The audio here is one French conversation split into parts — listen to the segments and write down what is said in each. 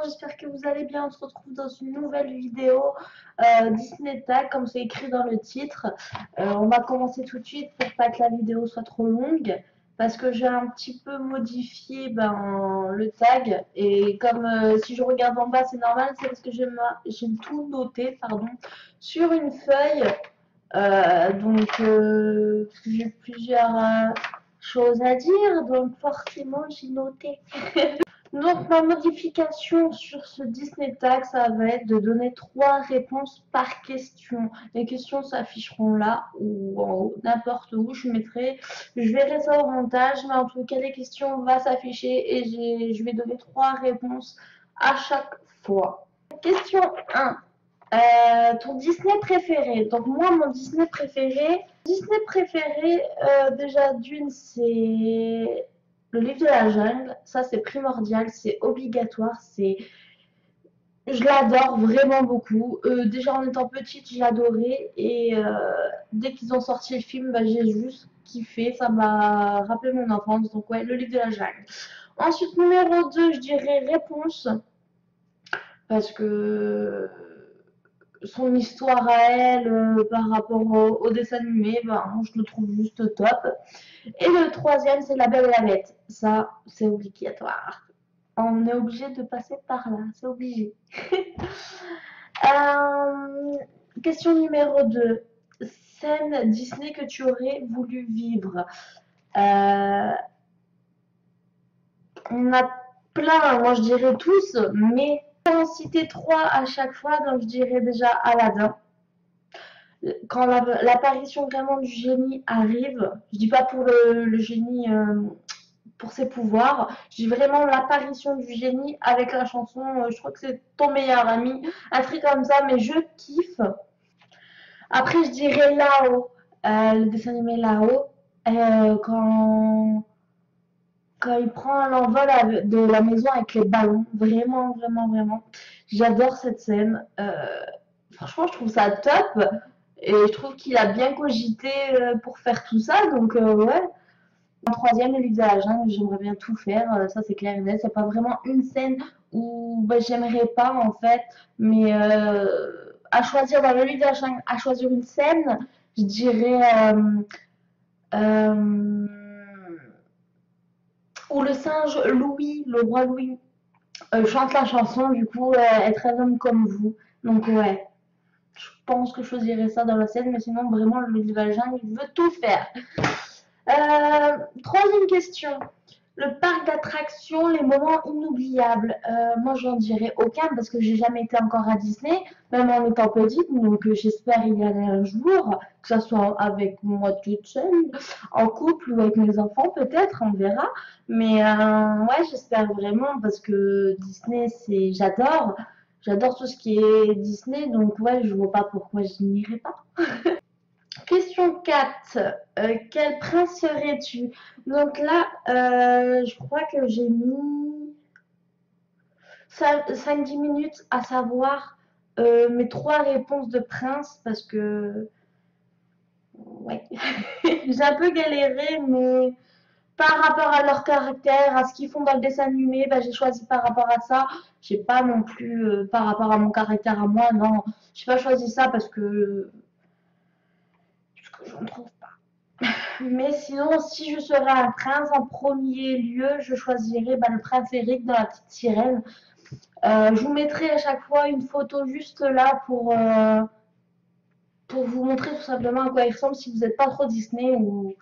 j'espère que vous allez bien. On se retrouve dans une nouvelle vidéo Disney Tag, comme c'est écrit dans le titre. On va commencer tout de suite pour pas que la vidéo soit trop longue, parce que j'ai un petit peu modifié le tag. Et comme si je regarde en bas, c'est normal, c'est parce que j'ai tout noté sur une feuille. Parce que j'ai plusieurs choses à dire, donc forcément j'ai noté. Donc ma modification sur ce Disney Tag, ça va être de donner 3 réponses par question. Les questions s'afficheront là ou en haut, n'importe où. Je verrai ça au montage, mais en tout cas les questions vont s'afficher et je vais donner 3 réponses à chaque fois. Question 1. Ton Disney préféré. Donc moi, mon Disney préféré, déjà d'une, c'est le livre de la jungle. Ça, c'est primordial, c'est obligatoire, je l'adore vraiment beaucoup. Déjà en étant petite, je l'adorais et dès qu'ils ont sorti le film, j'ai juste kiffé. Ça m'a rappelé mon enfance. Donc ouais, le livre de la jungle. Ensuite, numéro 2, je dirais Réponse, parce que son histoire à elle par rapport au dessin animé, je le trouve juste top. Et le troisième, c'est La Belle et la Bête. Ça, c'est obligatoire. On est obligé de passer par là, c'est obligé. Question numéro 2. Scène Disney que tu aurais voulu vivre. On a plein, moi je dirais tous, mais en citer 3 à chaque fois, donc je dirais déjà Aladdin. Quand l'apparition vraiment du génie arrive, je dis pas pour le génie pour ses pouvoirs, je dis vraiment l'apparition du génie avec la chanson, je crois que c'est Ton meilleur ami, un truc comme ça, mais je kiffe. Après je dirais Là-haut, le dessin animé Là-haut, quand il prend l'envol de la maison avec les ballons, vraiment, vraiment, vraiment, j'adore cette scène. Franchement, je trouve ça top. Et je trouve qu'il a bien cogité pour faire tout ça, donc ouais. En troisième, le livre de la jungle, j'aimerais bien tout faire, ça c'est clair et net. C'est pas vraiment une scène où j'aimerais pas en fait, mais à choisir dans le livre de la jungle, à choisir une scène, je dirais euh, où le singe Louis, le roi Louis, chante la chanson, du coup, être un homme comme vous. Donc ouais, je pense que je choisirais ça dans la scène, mais sinon vraiment le livre de la jungle, il veut tout faire. Troisième question. Le parc d'attractions, les moments inoubliables. Moi, j'en dirais aucun parce que j'ai jamais été encore à Disney, même en étant petite. Donc, j'espère y aller un jour, que ce soit avec moi toute seule, en couple ou avec mes enfants, peut-être, on verra. Mais ouais, j'espère vraiment parce que Disney, j'adore. J'adore tout ce qui est Disney, donc ouais, je vois pas pourquoi je n'irais pas. Question 4. Quel prince serais-tu? Donc là, je crois que j'ai mis 5-10 minutes à savoir mes 3 réponses de prince parce que ouais, j'ai un peu galéré, mais par rapport à leur caractère, à ce qu'ils font dans le dessin animé, j'ai choisi par rapport à ça. J'ai pas non plus par rapport à mon caractère à moi, non. J'ai pas choisi ça parce que j'en trouve pas. Mais sinon, si je serais un prince, en premier lieu, je choisirais le prince Eric dans La Petite Sirène. Je vous mettrai à chaque fois une photo juste là pour vous montrer tout simplement à quoi il ressemble si vous n'êtes pas trop Disney ou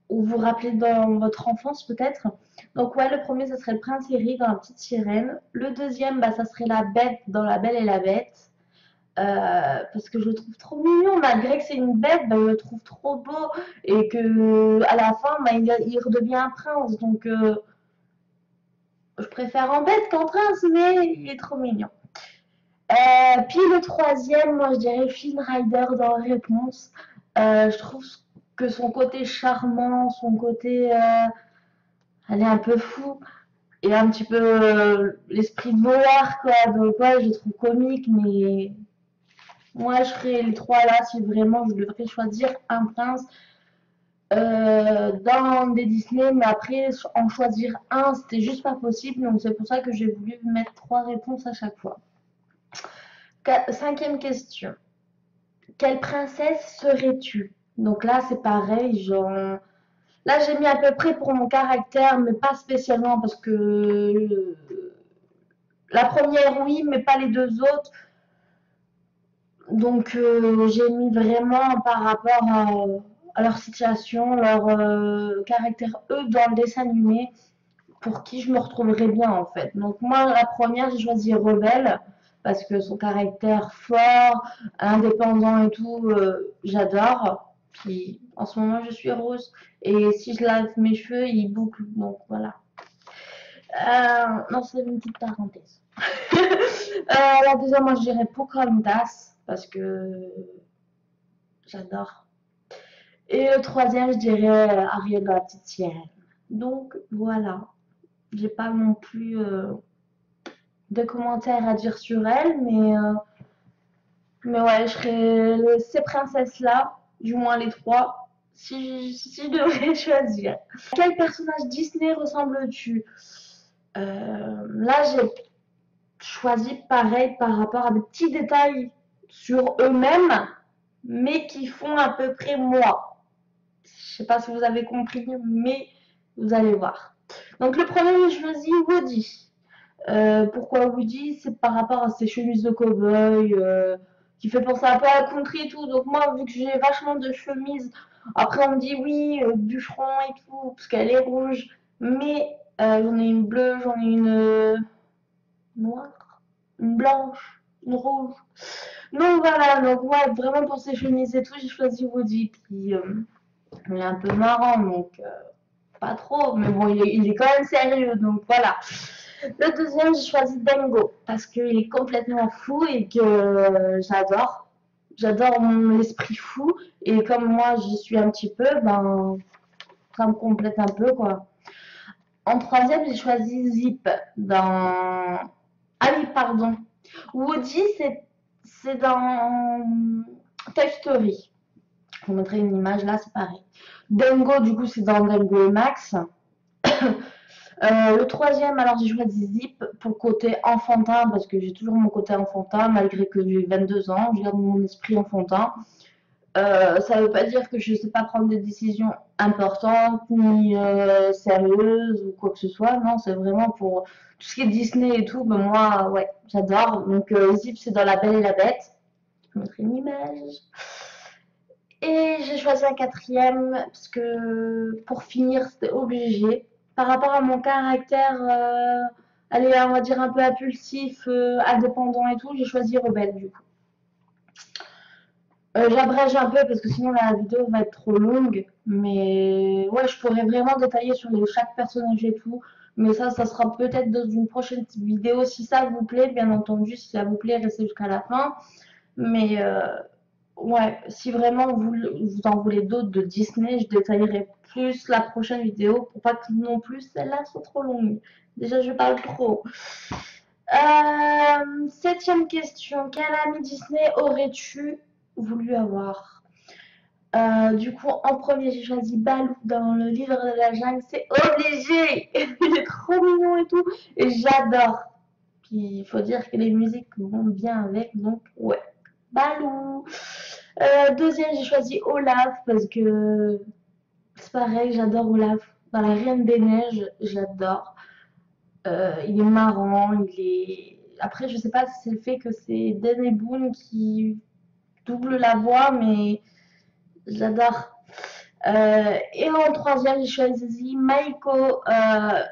vous rappelez dans votre enfance peut-être. Donc ouais, le premier, ça serait le prince Eric dans La Petite Sirène. Le deuxième, ça serait la bête dans La Belle et la Bête. Parce que je le trouve trop mignon, malgré que c'est une bête, je le trouve trop beau et que à la fin, il redevient un prince. Donc, je préfère en bête qu'en prince, mais il est trop mignon. Puis le troisième, moi je dirais Flynn Rider dans Réponse. Je trouve que son côté charmant, son côté, elle est un peu fou et un petit peu l'esprit de voleur quoi. Donc ouais, je le trouve comique, mais moi, je ferais les 3 là si vraiment je devrais choisir un prince. dans des Disney, mais après, en choisir un, c'était juste pas possible. Donc, c'est pour ça que j'ai voulu mettre 3 réponses à chaque fois. Cinquième question. Quelle princesse serais-tu? Donc là, c'est pareil, genre. Là, j'ai mis à peu près pour mon caractère, mais pas spécialement parce que la première, oui, mais pas les deux autres. Donc, j'ai mis vraiment par rapport à leur situation, leur caractère, eux, dans le dessin animé, pour qui je me retrouverais bien, en fait. Donc, moi, la première, j'ai choisi Rebelle, parce que son caractère fort, indépendant et tout, j'adore. Puis, en ce moment, je suis rose. Et si je lave mes cheveux, ils bouclent. Donc, voilà. Non, c'est une petite parenthèse. La deuxième, moi, je dirais Pocahontas, parce que j'adore. Et le troisième, je dirais Ariel de la petite sirène. Donc voilà, j'ai pas non plus de commentaires à dire sur elle, mais ouais, je serais ces princesses-là, du moins les trois, si je devrais choisir. Quel personnage Disney ressembles-tu? Là, j'ai choisi pareil par rapport à des petits détails sur eux-mêmes, mais qui font à peu près moi. Je sais pas si vous avez compris, mais vous allez voir. Donc le premier, j'ai choisi Woody. Pourquoi Woody? C'est par rapport à ses chemises de cow-boy, qui fait penser un peu à la country et tout. Donc moi, vu que j'ai vachement de chemises, après on me dit oui, bûcheron et tout, parce qu'elle est rouge, mais j'en ai une bleue, j'en ai une noire, une blanche, une rouge. Donc voilà, donc ouais, vraiment pour ses chemises et tout, j'ai choisi Woody. Puis il est un peu marrant, donc pas trop, mais bon, il est quand même sérieux, donc voilà. Le deuxième, j'ai choisi Dango, parce qu'il est complètement fou et que j'adore. J'adore mon esprit fou, et comme moi j'y suis un petit peu, ben ça me complète un peu, quoi. En troisième, j'ai choisi Zip dans. Ah oui, pardon. Woody, c'est dans Toy Story. Je vous mettrai une image là, c'est pareil. Dango, du coup, c'est dans Dango et Max. Le troisième, alors j'ai choisi Zip pour le côté enfantin, parce que j'ai toujours mon côté enfantin, malgré que j'ai 22 ans, je garde mon esprit enfantin. Ça ne veut pas dire que je ne sais pas prendre des décisions importantes, ni sérieuses, ou quoi que ce soit. Non, c'est vraiment pour tout ce qui est Disney et tout. Ben moi, ouais, j'adore. Donc Zip, c'est dans La Belle et la Bête. Je vais mettre une image. Et j'ai choisi un quatrième parce que pour finir, c'était obligé. Par rapport à mon caractère, allez, on va dire un peu impulsif, indépendant et tout, j'ai choisi Rebelle du coup. J'abrège un peu parce que sinon la vidéo va être trop longue. Mais ouais, je pourrais vraiment détailler sur chaque personnage et tout. Mais ça sera peut-être dans une prochaine vidéo si ça vous plaît, bien entendu. Si ça vous plaît, restez jusqu'à la fin. Mais ouais, si vraiment vous en voulez d'autres de Disney, je détaillerai plus la prochaine vidéo pour pas que non plus celle-là soit trop longue. Déjà, je parle trop. Septième question. Quel ami Disney aurais-tu voulu avoir? Du coup, en premier, j'ai choisi Balou dans le livre de la jungle. C'est obligé! Il est trop mignon et tout. Et j'adore. Puis, il faut dire que les musiques vont bien avec. Donc, ouais. Balou! Deuxième, j'ai choisi Olaf parce que c'est pareil, j'adore Olaf. Dans La Reine des Neiges, j'adore. Il est marrant, il est. Après, je sais pas si c'est le fait que c'est Danny Boone qui double la voix, mais j'adore. Et en troisième, j'ai choisi Maiko.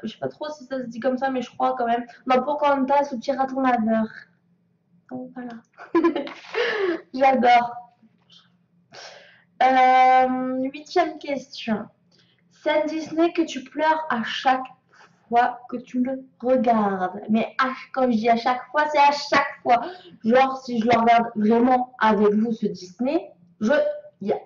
Je sais pas trop si ça se dit comme ça, mais je crois quand même. Dans Pocahontas ou Piraton Laveur. Donc voilà. J'adore. Huitième question. Scène Disney que tu pleures à chaque fois que tu le regardes. Mais quand je dis à chaque fois, c'est à chaque fois. Genre, si je le regarde vraiment avec vous, ce Disney, il y a,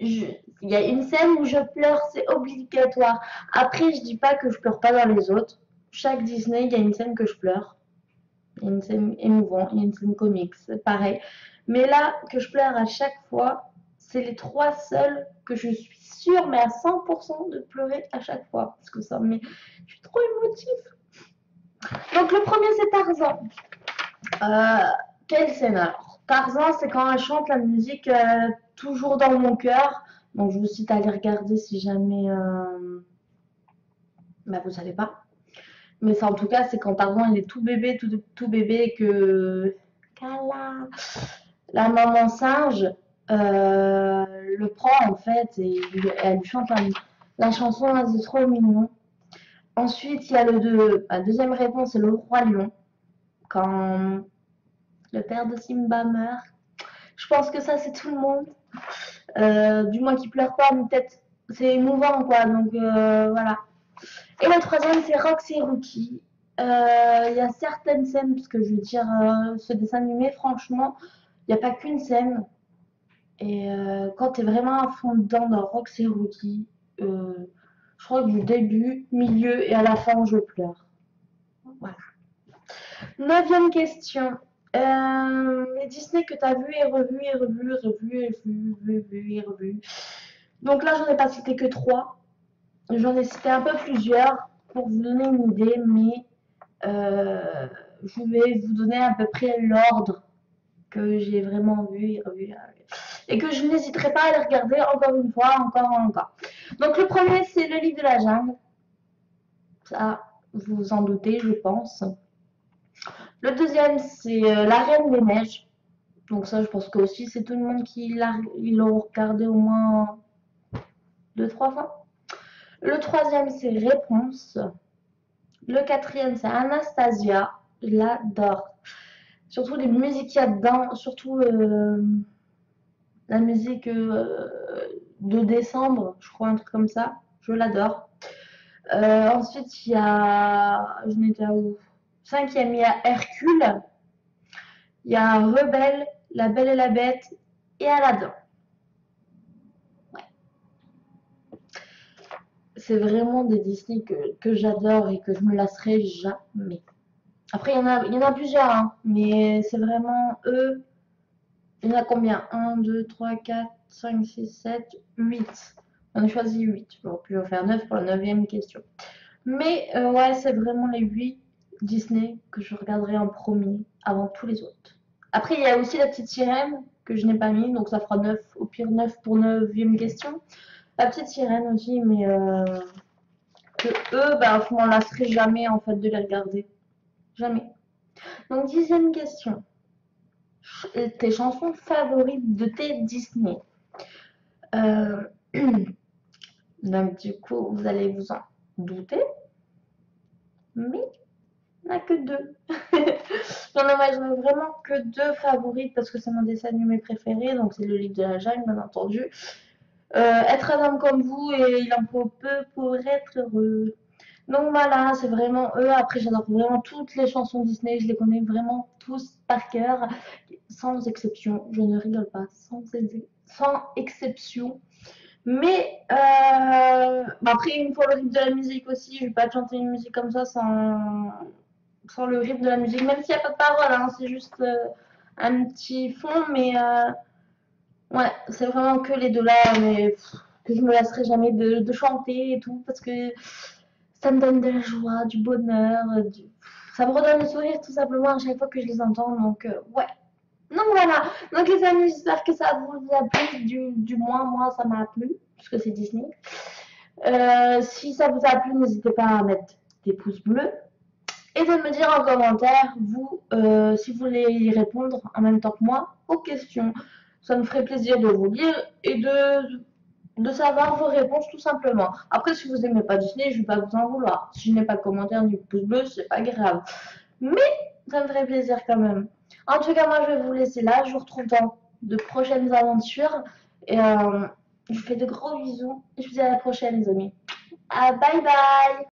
il y a une scène où je pleure, c'est obligatoire. Après, je dis pas que je pleure pas dans les autres. Chaque Disney, il y a une scène que je pleure. Il y a une scène émouvante, il y a une scène comique, c'est pareil. Mais là, que je pleure à chaque fois, c'est les trois seuls que je suis sûre, mais à 100% de pleurer à chaque fois. Parce que ça me... Je suis trop émotive. Donc le premier, c'est Tarzan. Quelle scène alors? Tarzan, c'est quand elle chante la musique toujours dans mon cœur. Donc je vous cite à aller regarder si jamais bah, vous savez pas. Mais ça, en tout cas, c'est quand Tarzan il est tout bébé, tout bébé, que la maman singe le prend en fait et elle lui chante la chanson, c'est trop mignon. Ensuite, il y a la deuxième réponse, c'est le roi lion. Quand le père de Simba meurt. Je pense que ça, c'est tout le monde. Du moins qui pleure pas, mais peut-être c'est émouvant, quoi. Donc voilà. Et la troisième, c'est Rox et Rookie. Il y a certaines scènes, parce que je veux dire, ce dessin animé, franchement, il n'y a pas qu'une scène. Et quand tu es vraiment à fond dedans dans Rox et Rookie, je crois que du début, milieu et à la fin, je pleure. Voilà. 9e question. Les Disney que tu as vu et revu et revu, revu et vu et revu. Donc là, j'en ai pas cité que 3. J'en ai cité un peu plusieurs pour vous donner une idée, mais je vais vous donner à peu près l'ordre que j'ai vraiment vu et revu. Et que je n'hésiterai pas à les regarder encore une fois, encore. Donc le premier, c'est le livre de la jungle. Ça, vous vous en doutez, je pense. Le deuxième, c'est La Reine des Neiges. Donc ça, je pense que aussi, c'est tout le monde qui l'ont regardé au moins 2-3 fois. Le troisième, c'est Réponse. Le quatrième, c'est Anastasia. Je l'adore. Surtout les musiques qu'il y a dedans, surtout la musique de décembre, je crois, un truc comme ça. Je l'adore. Ensuite, il y a. Je n'étais à où? Cinquième, il y a Hercule. Il y a Rebelle, La Belle et la Bête et Aladdin. Ouais. C'est vraiment des Disney que j'adore et que je me lasserai jamais. Après, il y en a plusieurs, hein, mais c'est vraiment eux. Il y en a combien? 1, 2, 3, 4, 5, 6, 7, 8. On a choisi 8. J'aurais pu en faire 9 pour la 9e question. Mais ouais, c'est vraiment les 8 Disney que je regarderai en premier avant tous les autres. Après, il y a aussi la petite sirène que je n'ai pas mis, donc ça fera 9, au pire 9 pour 9e question. La petite sirène aussi, mais que eux, bah, je m'en lasserai jamais en fait de les regarder. Jamais. Donc 10e question. Tes chansons favorites de tes Disney. Donc du coup, vous allez vous en douter. Mais il n'y en a que 2. J'en ai vraiment que 2 favorites parce que c'est mon dessin animé préféré. Donc c'est le livre de la jungle, bien entendu. Être un homme comme vous et il en faut peu pour être heureux. Donc voilà, c'est vraiment eux. Après, j'adore vraiment toutes les chansons Disney. Je les connais vraiment tous par cœur, sans exception. Je ne rigole pas, sans exception. Mais après, une fois le rythme de la musique aussi, je vais pas te chanter une musique comme ça sans le rythme de la musique, même s'il n'y a pas de parole, hein, c'est juste un petit fond, mais ouais, c'est vraiment que les deux là, mais que je me lasserai jamais de chanter et tout, parce que ça me donne de la joie, du bonheur, ça me redonne le sourire tout simplement à chaque fois que je les entends, donc ouais. Donc voilà, donc les amis, j'espère que ça vous a plu, du moins moi ça m'a plu, puisque c'est Disney. Si ça vous a plu, n'hésitez pas à mettre des pouces bleus et de me dire en commentaire, vous, si vous voulez y répondre en même temps que moi aux questions. Ça me ferait plaisir de vous lire et de savoir vos réponses tout simplement. Après, si vous n'aimez pas Disney, je ne vais pas vous en vouloir. Si je n'ai pas de commentaire ni de pouce bleu, c'est pas grave. Mais ça me ferait plaisir quand même. En tout cas, moi, je vais vous laisser là. Je vous retrouve dans de prochaines aventures. Et je vous fais de gros bisous. Je vous dis à la prochaine, les amis. Bye bye!